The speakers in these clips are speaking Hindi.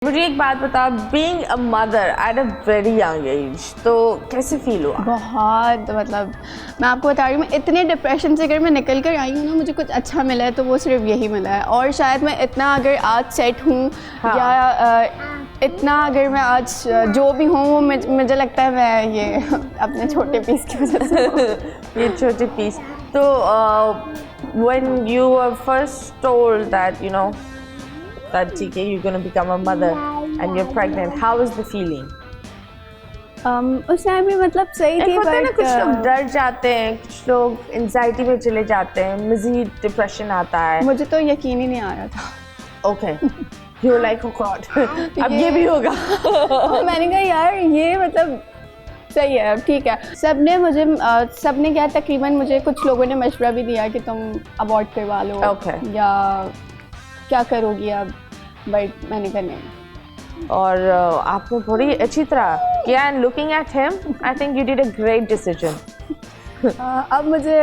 मुझे एक बात बताओ, being a mother at a very young age, तो कैसे फील हुआ? बहुत मतलब मैं आपको बता रही हूँ, मैं इतने डिप्रेशन से अगर मैं निकल कर आई हूँ ना, मुझे कुछ अच्छा मिला है तो वो सिर्फ यही मिला है। और शायद मैं इतना अगर आज सेट हूँ हाँ। या इतना अगर मैं आज जो भी हूँ वो मुझे लगता है मैं ये अपने छोटे पीस की वजह से हूँ। ये छोटे पीस। तो when you were first told that that TK you're going to become a mother and you're pregnant, how was the feeling? उस टाइम भी मतलब सही थी, होता है ना, बट कुछ लोग डर जाते हैं, कुछ लोग एंजाइटी में चले जाते हैं, मजीद डिप्रेशन आता है। मुझे तो यकीन ही नहीं आ रहा था। Okay, you like oh God, अब ये भी होगा। और मैंने कहा यार ये मतलब सही है, अब ठीक है। सबने क्या तकरीबन मुझे कुछ लोगों ने मशवरा भी दिया कि तुम अबॉर्ट करवा लो या क्या करोगी अब, बट मैंने कहा नहीं। और आपने बड़ी अच्छी तरह किया, and looking at him I think you did a great decision. अब मुझे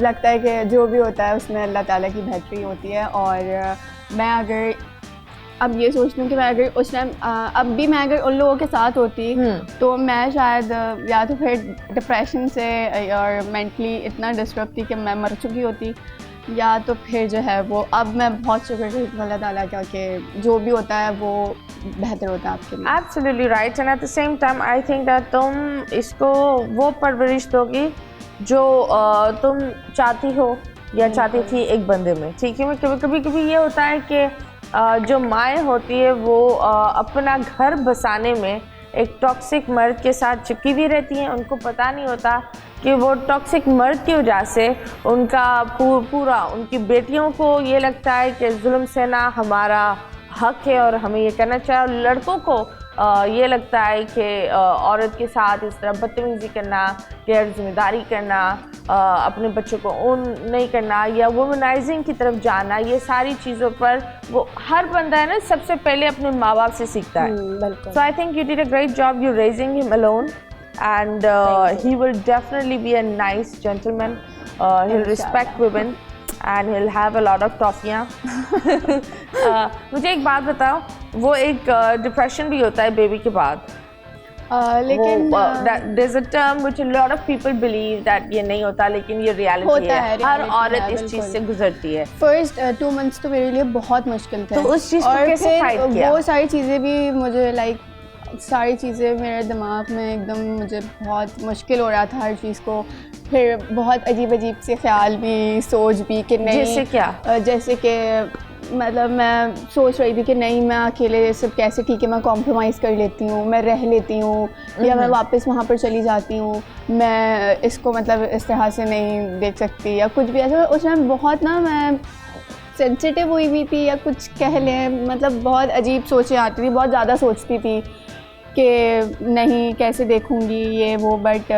लगता है कि जो भी होता है उसमें अल्लाह ताला की बेहतरी होती है। और मैं अगर अब ये सोचती हूँ कि मैं अगर उस टाइम अब भी मैं अगर उन लोगों के साथ होती तो मैं शायद या तो फिर डिप्रेशन से और मेंटली इतना डिस्टर्ब थी कि मैं मर चुकी होती, या तो फिर जो है वो अब मैं बहुत शुक्र करती हूँ अल्लाह ताला का कि जो भी होता है वो बेहतर होता है आपके लिए। Absolutely right, and at the same time I think that तुम इसको वो परवरिश दोगी जो तुम चाहती हो या चाहती थी एक बंदे में। ठीक है, कभी ये होता है कि जो माएँ होती है वो अपना घर बसाने में एक टॉक्सिक मर्द के साथ चिपकी भी रहती हैं। उनको पता नहीं होता कि वो टॉक्सिक मर्द की वजह से उनका पूरा उनकी बेटियों को ये लगता है कि जुल्म सहना हमारा हक है और हमें ये करना चाहिए। और लड़कों को ये लगता है कि औरत के साथ इस तरह बदतमीज़ी करना, गैर जिम्मेदारी करना, अपने बच्चों को ओन नहीं करना या वुमनाइजिंग की तरफ जाना, ये सारी चीज़ों पर वो हर बंदा है ना सबसे पहले अपने माँ बाप से सीखता है। So I think you did a great job, you raising him alone and he will definitely be a nice gentleman. He'll respect women and he'll have a lot of टॉफियाँ। मुझे एक बात बताओ, वो एक डिप्रेशन भी होता है बेबी के बाद, लेकिन there's a term which a lot of people believe that ये नहीं होता, लेकिन ये रियलिटी है, हर औरत इस चीज़ से गुजरती है। फर्स्ट 2 मंथ्स तो मेरे लिए बहुत मुश्किल थे, तो उस चीज़ को कैसे फाइट किया? वो सारी चीज़ें भी मुझे सारी चीज़ें मेरे दिमाग में एकदम मुझे बहुत मुश्किल हो रहा था हर चीज़ को। फिर बहुत अजीब से ख्याल भी, सोच भी कि नहीं, जैसे क्या? जैसे कि मतलब मैं सोच रही थी कि नहीं मैं अकेले सब कैसे, ठीक है मैं कॉम्प्रोमाइज़ कर लेती हूँ, मैं रह लेती हूँ या मैं वापस वहाँ पर चली जाती हूँ, मैं इसको मतलब इस तरह से नहीं देख सकती या कुछ भी ऐसा। उस टाइम बहुत ना मैं सेंसिटिव हुई भी थी या कुछ कह लें, मतलब बहुत अजीब सोचें आती थी, बहुत ज़्यादा सोचती थी कि नहीं कैसे देखूंगी ये वो, बट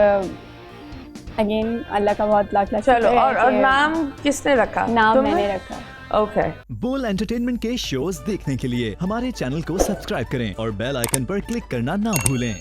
अगेन अल्लाह का बहुत लाख लाख चलो। और नाम किसने रखा? नाम मैंने रखा। ओके। बोल एंटरटेनमेंट के शोज देखने के लिए हमारे चैनल को सब्सक्राइब करें और बेल आइकन पर क्लिक करना ना भूलें।